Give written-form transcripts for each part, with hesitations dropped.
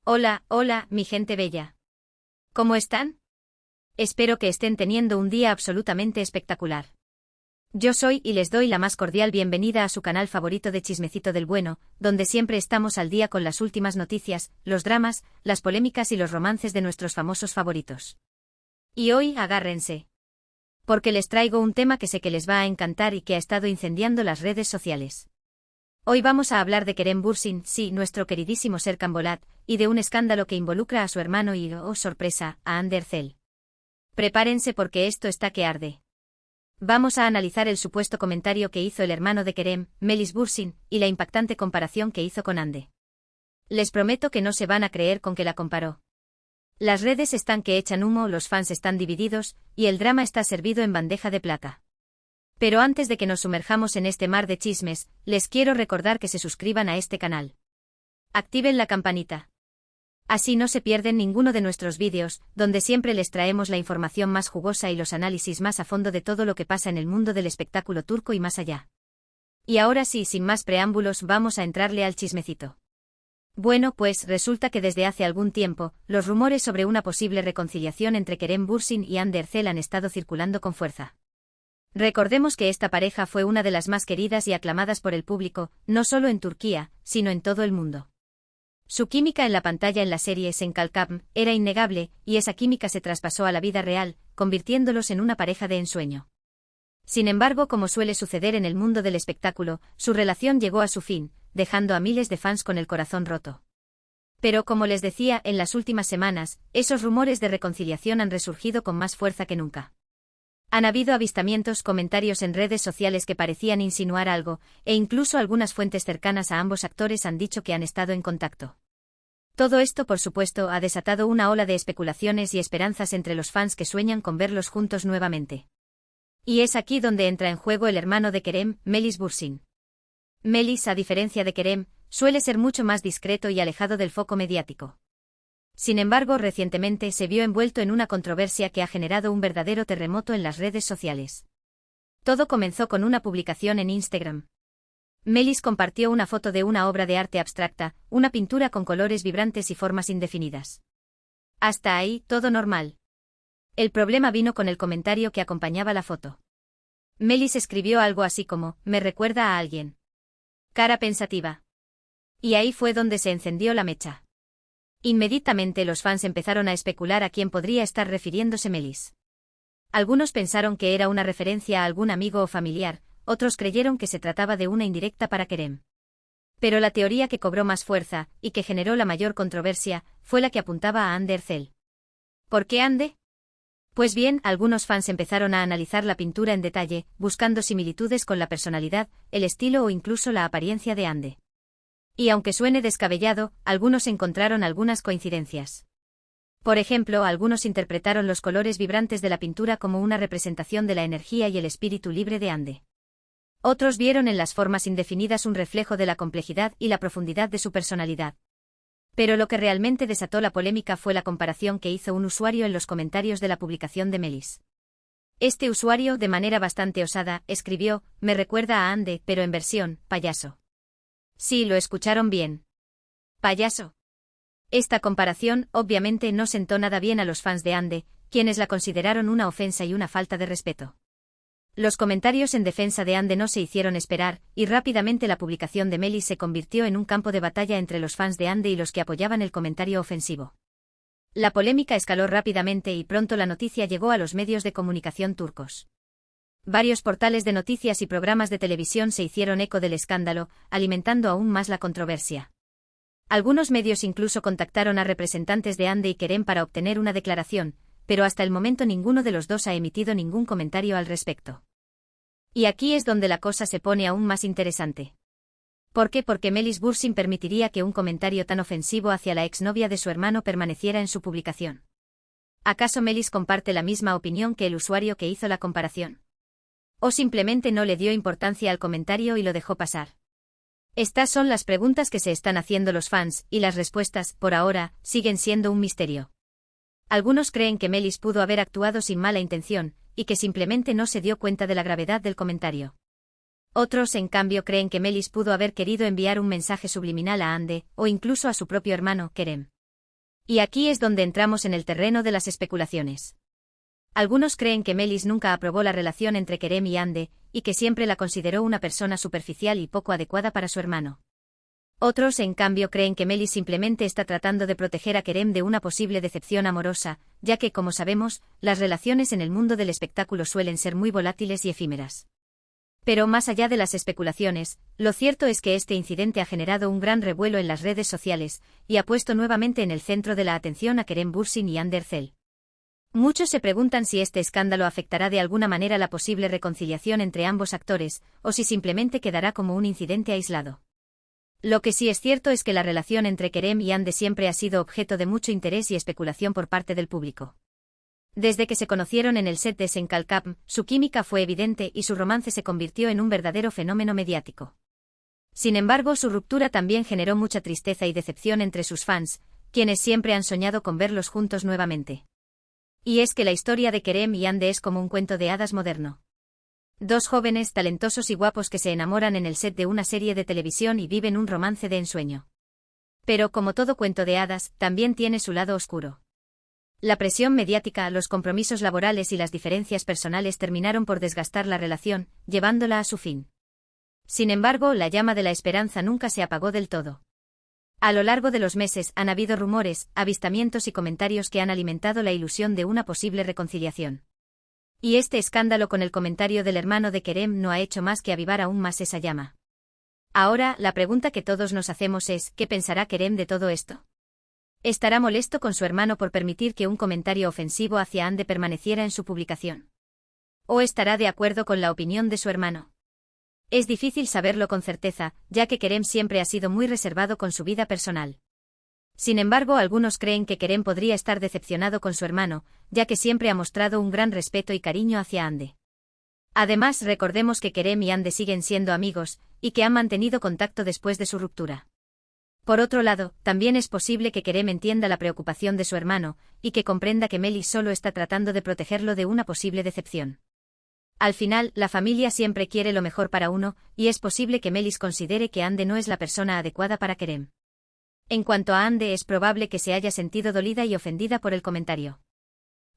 Hola, hola, mi gente bella. ¿Cómo están? Espero que estén teniendo un día absolutamente espectacular. Yo soy y les doy la más cordial bienvenida a su canal favorito de Chismecito del Bueno, donde siempre estamos al día con las últimas noticias, los dramas, las polémicas y los romances de nuestros famosos favoritos. Y hoy agárrense. Porque les traigo un tema que sé que les va a encantar y que ha estado incendiando las redes sociales. Hoy vamos a hablar de Kerem Bürsin, sí, nuestro queridísimo Serkan Bolat, y de un escándalo que involucra a su hermano y, oh sorpresa, a Hande Erçel. Prepárense porque esto está que arde. Vamos a analizar el supuesto comentario que hizo el hermano de Kerem, Melis Bürsin, y la impactante comparación que hizo con Hande. Les prometo que no se van a creer con que la comparó. Las redes están que echan humo, los fans están divididos, y el drama está servido en bandeja de plata. Pero antes de que nos sumerjamos en este mar de chismes, les quiero recordar que se suscriban a este canal. Activen la campanita. Así no se pierden ninguno de nuestros vídeos, donde siempre les traemos la información más jugosa y los análisis más a fondo de todo lo que pasa en el mundo del espectáculo turco y más allá. Y ahora sí, sin más preámbulos, vamos a entrarle al chismecito. Bueno, pues resulta que desde hace algún tiempo, los rumores sobre una posible reconciliación entre Kerem Bürsin y Hande Erçel han estado circulando con fuerza. Recordemos que esta pareja fue una de las más queridas y aclamadas por el público, no solo en Turquía, sino en todo el mundo. Su química en la pantalla en la serie Senkalkam era innegable, y esa química se traspasó a la vida real, convirtiéndolos en una pareja de ensueño. Sin embargo, como suele suceder en el mundo del espectáculo, su relación llegó a su fin, dejando a miles de fans con el corazón roto. Pero como les decía, en las últimas semanas, esos rumores de reconciliación han resurgido con más fuerza que nunca. Han habido avistamientos, comentarios en redes sociales que parecían insinuar algo, e incluso algunas fuentes cercanas a ambos actores han dicho que han estado en contacto. Todo esto, por supuesto, ha desatado una ola de especulaciones y esperanzas entre los fans que sueñan con verlos juntos nuevamente. Y es aquí donde entra en juego el hermano de Kerem, Melis Bürsin. Melis, a diferencia de Kerem, suele ser mucho más discreto y alejado del foco mediático. Sin embargo, recientemente se vio envuelto en una controversia que ha generado un verdadero terremoto en las redes sociales. Todo comenzó con una publicación en Instagram. Melis compartió una foto de una obra de arte abstracta, una pintura con colores vibrantes y formas indefinidas. Hasta ahí, todo normal. El problema vino con el comentario que acompañaba la foto. Melis escribió algo así como, me recuerda a alguien. Cara pensativa. Y ahí fue donde se encendió la mecha. Inmediatamente los fans empezaron a especular a quién podría estar refiriéndose Melis. Algunos pensaron que era una referencia a algún amigo o familiar, otros creyeron que se trataba de una indirecta para Kerem. Pero la teoría que cobró más fuerza, y que generó la mayor controversia, fue la que apuntaba a Hande Erçel. ¿Por qué Hande? Pues bien, algunos fans empezaron a analizar la pintura en detalle, buscando similitudes con la personalidad, el estilo o incluso la apariencia de Hande. Y aunque suene descabellado, algunos encontraron algunas coincidencias. Por ejemplo, algunos interpretaron los colores vibrantes de la pintura como una representación de la energía y el espíritu libre de Hande. Otros vieron en las formas indefinidas un reflejo de la complejidad y la profundidad de su personalidad. Pero lo que realmente desató la polémica fue la comparación que hizo un usuario en los comentarios de la publicación de Melis. Este usuario, de manera bastante osada, escribió, me recuerda a Hande, pero en versión payaso. Sí, lo escucharon bien. Payaso. Esta comparación, obviamente, no sentó nada bien a los fans de Hande, quienes la consideraron una ofensa y una falta de respeto. Los comentarios en defensa de Hande no se hicieron esperar, y rápidamente la publicación de Melis se convirtió en un campo de batalla entre los fans de Hande y los que apoyaban el comentario ofensivo. La polémica escaló rápidamente y pronto la noticia llegó a los medios de comunicación turcos. Varios portales de noticias y programas de televisión se hicieron eco del escándalo, alimentando aún más la controversia. Algunos medios incluso contactaron a representantes de Hande y Kerem para obtener una declaración, pero hasta el momento ninguno de los dos ha emitido ningún comentario al respecto. Y aquí es donde la cosa se pone aún más interesante. ¿Por qué? Porque Melis Bürsin permitiría que un comentario tan ofensivo hacia la exnovia de su hermano permaneciera en su publicación. ¿Acaso Melis comparte la misma opinión que el usuario que hizo la comparación? ¿O simplemente no le dio importancia al comentario y lo dejó pasar? Estas son las preguntas que se están haciendo los fans, y las respuestas, por ahora, siguen siendo un misterio. Algunos creen que Melis pudo haber actuado sin mala intención, y que simplemente no se dio cuenta de la gravedad del comentario. Otros, en cambio, creen que Melis pudo haber querido enviar un mensaje subliminal a Hande, o incluso a su propio hermano, Kerem. Y aquí es donde entramos en el terreno de las especulaciones. Algunos creen que Melis nunca aprobó la relación entre Kerem y Hande, y que siempre la consideró una persona superficial y poco adecuada para su hermano. Otros, en cambio, creen que Melis simplemente está tratando de proteger a Kerem de una posible decepción amorosa, ya que, como sabemos, las relaciones en el mundo del espectáculo suelen ser muy volátiles y efímeras. Pero más allá de las especulaciones, lo cierto es que este incidente ha generado un gran revuelo en las redes sociales, y ha puesto nuevamente en el centro de la atención a Kerem Bürsin y Hande Erçel. Muchos se preguntan si este escándalo afectará de alguna manera la posible reconciliación entre ambos actores, o si simplemente quedará como un incidente aislado. Lo que sí es cierto es que la relación entre Kerem y Hande siempre ha sido objeto de mucho interés y especulación por parte del público. Desde que se conocieron en el set de Sen Kalkapm, su química fue evidente y su romance se convirtió en un verdadero fenómeno mediático. Sin embargo, su ruptura también generó mucha tristeza y decepción entre sus fans, quienes siempre han soñado con verlos juntos nuevamente. Y es que la historia de Kerem y Hande es como un cuento de hadas moderno. Dos jóvenes talentosos y guapos que se enamoran en el set de una serie de televisión y viven un romance de ensueño. Pero como todo cuento de hadas, también tiene su lado oscuro. La presión mediática, los compromisos laborales y las diferencias personales terminaron por desgastar la relación, llevándola a su fin. Sin embargo, la llama de la esperanza nunca se apagó del todo. A lo largo de los meses han habido rumores, avistamientos y comentarios que han alimentado la ilusión de una posible reconciliación. Y este escándalo con el comentario del hermano de Kerem no ha hecho más que avivar aún más esa llama. Ahora, la pregunta que todos nos hacemos es, ¿qué pensará Kerem de todo esto? ¿Estará molesto con su hermano por permitir que un comentario ofensivo hacia Hande permaneciera en su publicación? ¿O estará de acuerdo con la opinión de su hermano? Es difícil saberlo con certeza, ya que Kerem siempre ha sido muy reservado con su vida personal. Sin embargo, algunos creen que Kerem podría estar decepcionado con su hermano, ya que siempre ha mostrado un gran respeto y cariño hacia Hande. Además, recordemos que Kerem y Hande siguen siendo amigos, y que han mantenido contacto después de su ruptura. Por otro lado, también es posible que Kerem entienda la preocupación de su hermano, y que comprenda que Melis solo está tratando de protegerlo de una posible decepción. Al final, la familia siempre quiere lo mejor para uno, y es posible que Melis considere que Hande no es la persona adecuada para Kerem. En cuanto a Hande, es probable que se haya sentido dolida y ofendida por el comentario.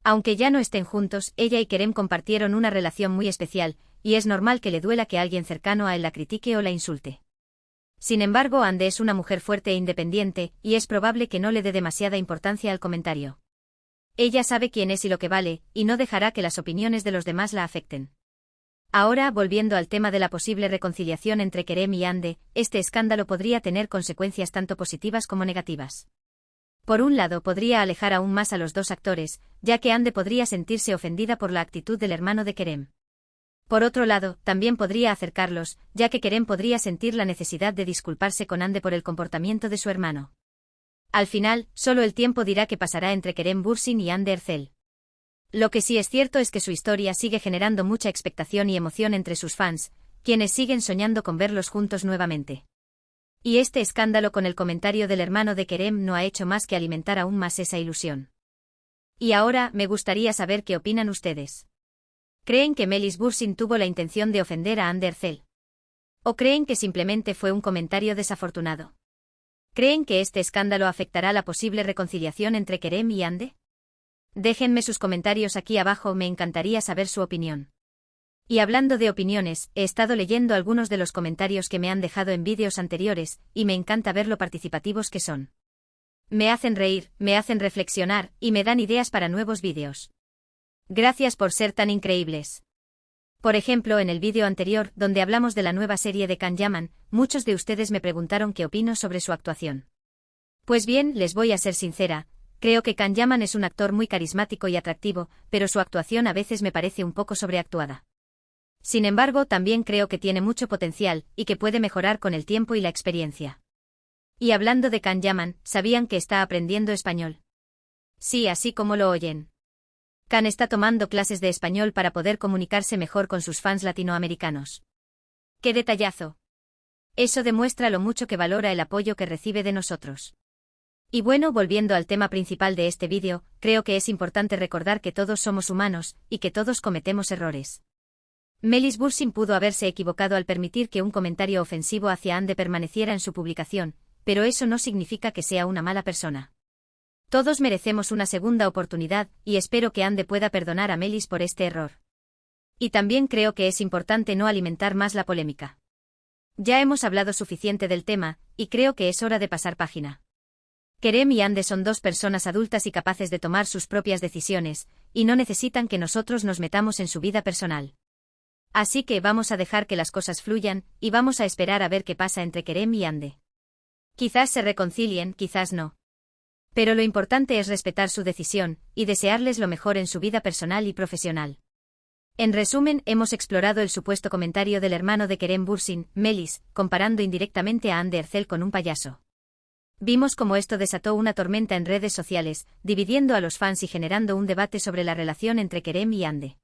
Aunque ya no estén juntos, ella y Kerem compartieron una relación muy especial, y es normal que le duela que alguien cercano a él la critique o la insulte. Sin embargo, Hande es una mujer fuerte e independiente, y es probable que no le dé demasiada importancia al comentario. Ella sabe quién es y lo que vale, y no dejará que las opiniones de los demás la afecten. Ahora, volviendo al tema de la posible reconciliación entre Kerem y Hande, este escándalo podría tener consecuencias tanto positivas como negativas. Por un lado, podría alejar aún más a los dos actores, ya que Hande podría sentirse ofendida por la actitud del hermano de Kerem. Por otro lado, también podría acercarlos, ya que Kerem podría sentir la necesidad de disculparse con Hande por el comportamiento de su hermano. Al final, solo el tiempo dirá qué pasará entre Kerem Bürsin y Hande Erçel. Lo que sí es cierto es que su historia sigue generando mucha expectación y emoción entre sus fans, quienes siguen soñando con verlos juntos nuevamente. Y este escándalo con el comentario del hermano de Kerem no ha hecho más que alimentar aún más esa ilusión. Y ahora, me gustaría saber qué opinan ustedes. ¿Creen que Melis Bürsin tuvo la intención de ofender a Hande Erçel? ¿O creen que simplemente fue un comentario desafortunado? ¿Creen que este escándalo afectará la posible reconciliación entre Kerem y Hande? Déjenme sus comentarios aquí abajo, me encantaría saber su opinión. Y hablando de opiniones, he estado leyendo algunos de los comentarios que me han dejado en vídeos anteriores, y me encanta ver lo participativos que son. Me hacen reír, me hacen reflexionar, y me dan ideas para nuevos vídeos. Gracias por ser tan increíbles. Por ejemplo, en el vídeo anterior, donde hablamos de la nueva serie de Can Yaman, muchos de ustedes me preguntaron qué opino sobre su actuación. Pues bien, les voy a ser sincera, creo que Can Yaman es un actor muy carismático y atractivo, pero su actuación a veces me parece un poco sobreactuada. Sin embargo, también creo que tiene mucho potencial, y que puede mejorar con el tiempo y la experiencia. Y hablando de Can Yaman, ¿sabían que está aprendiendo español? Sí, así como lo oyen. Can está tomando clases de español para poder comunicarse mejor con sus fans latinoamericanos. ¡Qué detallazo! Eso demuestra lo mucho que valora el apoyo que recibe de nosotros. Y bueno, volviendo al tema principal de este vídeo, creo que es importante recordar que todos somos humanos, y que todos cometemos errores. Melis Bürsin pudo haberse equivocado al permitir que un comentario ofensivo hacia Hande permaneciera en su publicación, pero eso no significa que sea una mala persona. Todos merecemos una segunda oportunidad, y espero que Ande pueda perdonar a Melis por este error. Y también creo que es importante no alimentar más la polémica. Ya hemos hablado suficiente del tema, y creo que es hora de pasar página. Kerem y Ande son dos personas adultas y capaces de tomar sus propias decisiones, y no necesitan que nosotros nos metamos en su vida personal. Así que vamos a dejar que las cosas fluyan, y vamos a esperar a ver qué pasa entre Kerem y Ande. Quizás se reconcilien, quizás no. Pero lo importante es respetar su decisión, y desearles lo mejor en su vida personal y profesional. En resumen, hemos explorado el supuesto comentario del hermano de Kerem Bürsin, Melis, comparando indirectamente a Hande Erçel con un payaso. Vimos cómo esto desató una tormenta en redes sociales, dividiendo a los fans y generando un debate sobre la relación entre Kerem y Hande.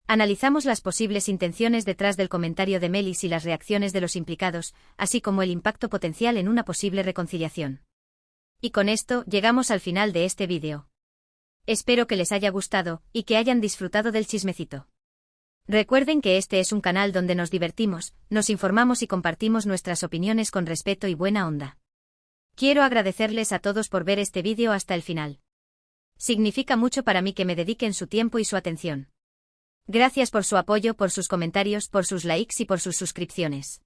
Analizamos las posibles intenciones detrás del comentario de Melis y las reacciones de los implicados, así como el impacto potencial en una posible reconciliación. Y con esto, llegamos al final de este vídeo. Espero que les haya gustado, y que hayan disfrutado del chismecito. Recuerden que este es un canal donde nos divertimos, nos informamos y compartimos nuestras opiniones con respeto y buena onda. Quiero agradecerles a todos por ver este vídeo hasta el final. Significa mucho para mí que me dediquen su tiempo y su atención. Gracias por su apoyo, por sus comentarios, por sus likes y por sus suscripciones.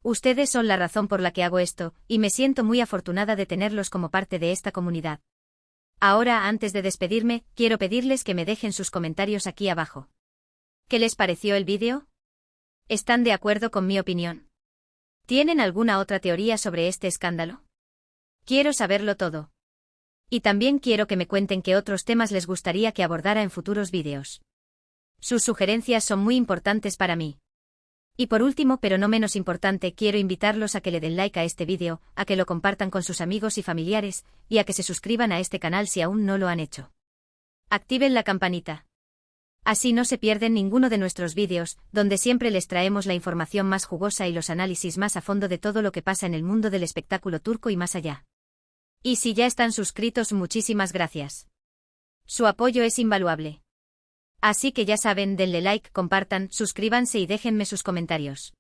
Ustedes son la razón por la que hago esto, y me siento muy afortunada de tenerlos como parte de esta comunidad. Ahora, antes de despedirme, quiero pedirles que me dejen sus comentarios aquí abajo. ¿Qué les pareció el vídeo? ¿Están de acuerdo con mi opinión? ¿Tienen alguna otra teoría sobre este escándalo? Quiero saberlo todo. Y también quiero que me cuenten qué otros temas les gustaría que abordara en futuros vídeos. Sus sugerencias son muy importantes para mí. Y por último, pero no menos importante, quiero invitarlos a que le den like a este vídeo, a que lo compartan con sus amigos y familiares, y a que se suscriban a este canal si aún no lo han hecho. Activen la campanita. Así no se pierden ninguno de nuestros vídeos, donde siempre les traemos la información más jugosa y los análisis más a fondo de todo lo que pasa en el mundo del espectáculo turco y más allá. Y si ya están suscritos, muchísimas gracias. Su apoyo es invaluable. Así que ya saben, denle like, compartan, suscríbanse y déjenme sus comentarios.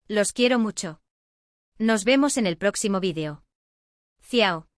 Los quiero mucho. Nos vemos en el próximo vídeo. Ciao.